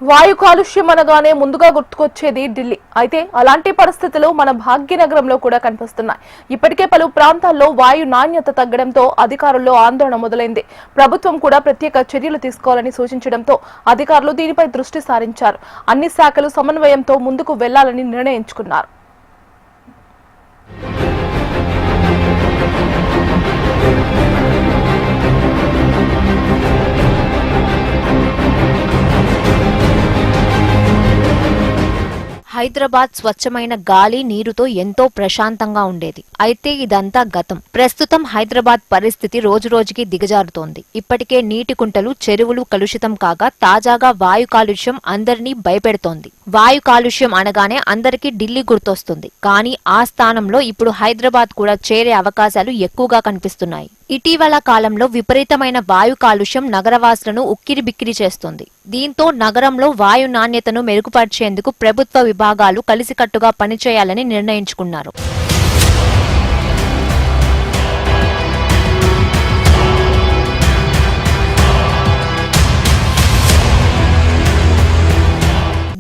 వాయు కాలుష్యం అనగానే ముందుగా గుర్తుకొచ్చేది ఢిల్లీ. అయితే అలాంటి పరిస్థితులు మన భాగ్యనగరంలో కూడా కనిపిస్తున్నాయి. ఇప్పటికే పలు ప్రాంతాల్లో వాయు నాణ్యత తగ్గడంతో అధికారుల్లో ఆందోళన మొదలైంది. ప్రభుత్వం కూడా ప్రత్యేక చర్యలు తీసుకోవాలని సూచించడంతో అధికారులు దీనిపై దృష్టి సారించారు. అన్ని శాఖలు సమన్వయంతో ముందుకు వెళ్లాలని నిర్ణయించుకున్నారు. హైదరాబాద్ స్వచ్ఛమైన గాలి నీరుతో ఎంతో ప్రశాంతంగా ఉండేది. అయితే ఇదంతా గతం. ప్రస్తుతం హైదరాబాద్ పరిస్థితి రోజురోజుకి దిగజారుతోంది. ఇప్పటికే నీటి కుంటలు, చెరువులు కలుషితం కాగా తాజాగా వాయు కాలుష్యం అందరినీ భయపెడుతోంది. వాయు కాలుష్యం అనగానే అందరికీ ఢిల్లీ గుర్తొస్తుంది. కానీ ఆ స్థానంలో ఇప్పుడు హైదరాబాద్ కూడా చేరే అవకాశాలు ఎక్కువగా కనిపిస్తున్నాయి. ఇటీవల కాలంలో విపరీతమైన వాయు కాలుష్యం నగరవాసులను ఉక్కిరిబిక్కిరి చేస్తోంది. దీంతో నగరంలో వాయు నాణ్యతను మెరుగుపరిచేందుకు ప్రభుత్వ విభాగాలు కలిసికట్టుగా పనిచేయాలని నిర్ణయించుకున్నారు.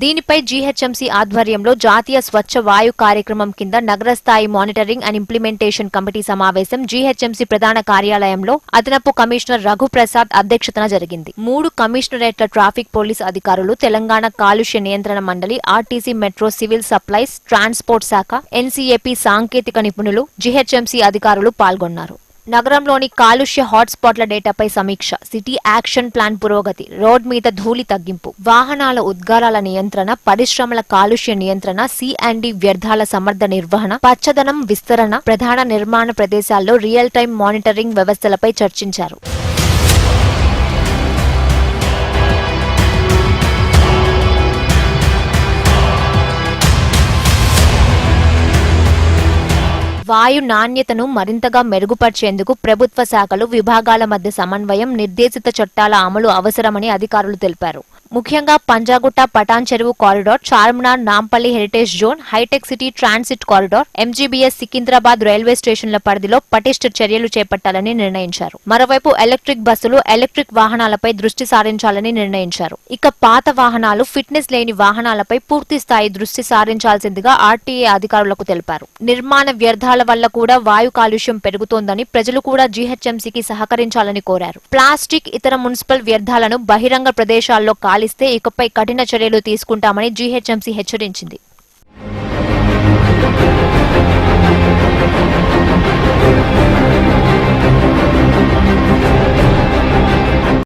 దీనిపై జీహెచ్ఎంసీ ఆధ్వర్యంలో జాతీయ స్వచ్ఛ వాయు కార్యక్రమం కింద నగరస్థాయి మానిటరింగ్ అండ్ ఇంప్లిమెంటేషన్ కమిటీ సమావేశం జీహెచ్ఎంసీ ప్రధాన కార్యాలయంలో అదనపు కమిషనర్ రఘుప్రసాద్ అధ్యక్షతన జరిగింది. 3 కమిషనరేట్ల ట్రాఫిక్ పోలీస్ అధికారులు, తెలంగాణ కాలుష్య నియంత్రణ మండలి, RTC, metro, civil supplies, transport శాఖ, ఎన్సీఏపీ సాంకేతిక నిపుణులు, జీహెచ్ఎంసీ అధికారులు పాల్గొన్నారు. నగరంలోని కాలుష్య హాట్స్పాట్ల డేటాపై సమీక్ష, సిటీ యాక్షన్ ప్లాన్ పురోగతి, రోడ్ మీద ధూళి తగ్గింపు, వాహనాల ఉద్గారాల నియంత్రణ, పరిశ్రమల కాలుష్య నియంత్రణ, C&D వ్యర్థాల సమర్థ నిర్వహణ, పచ్చదనం విస్తరణ, ప్రధాన నిర్మాణ ప్రదేశాల్లో రియల్ టైం మానిటరింగ్ వ్యవస్థలపై చర్చించారు. వాయు నాణ్యతను మరింతగా మెరుగుపరిచేందుకు ప్రభుత్వ శాఖలు, విభాగాల మధ్య సమన్వయం, నిర్దేశిత చట్టాల అమలు అవసరమని అధికారులు తెలిపారు. ముఖ్యంగా Panjagutta Patancheru corridor, Charminar Nampally heritage zone, hitech city transit corridor, MGBS Secunderabad railway స్టేషన్ల పరిధిలో పటిష్ట చర్యలు చేపట్టాలని నిర్ణయించారు. మరోవైపు ఎలక్ట్రిక్ బస్సులు, ఎలక్ట్రిక్ వాహనాలపై దృష్టి సారించాలని నిర్ణయించారు. ఇక పాత వాహనాలు, ఫిట్నెస్ లేని వాహనాలపై పూర్తి స్థాయి దృష్టి సారించాల్సిందిగా RTA అధికారులకు తెలిపారు. నిర్మాణ వ్యర్థాల వల్ల కూడా వాయు కాలుష్యం పెరుగుతోందని ప్రజలు కూడా జీహెచ్ఎంసీకి సహకరించాలని కోరారు. ప్లాస్టిక్, ఇతర మున్సిపల్ వ్యర్థాలను బహిరంగ ప్రదేశాల్లో కాలిస్తే ఇకపై కఠిన చర్యలు తీసుకుంటామని జీహెచ్ఎంసీ హెచ్చరించింది.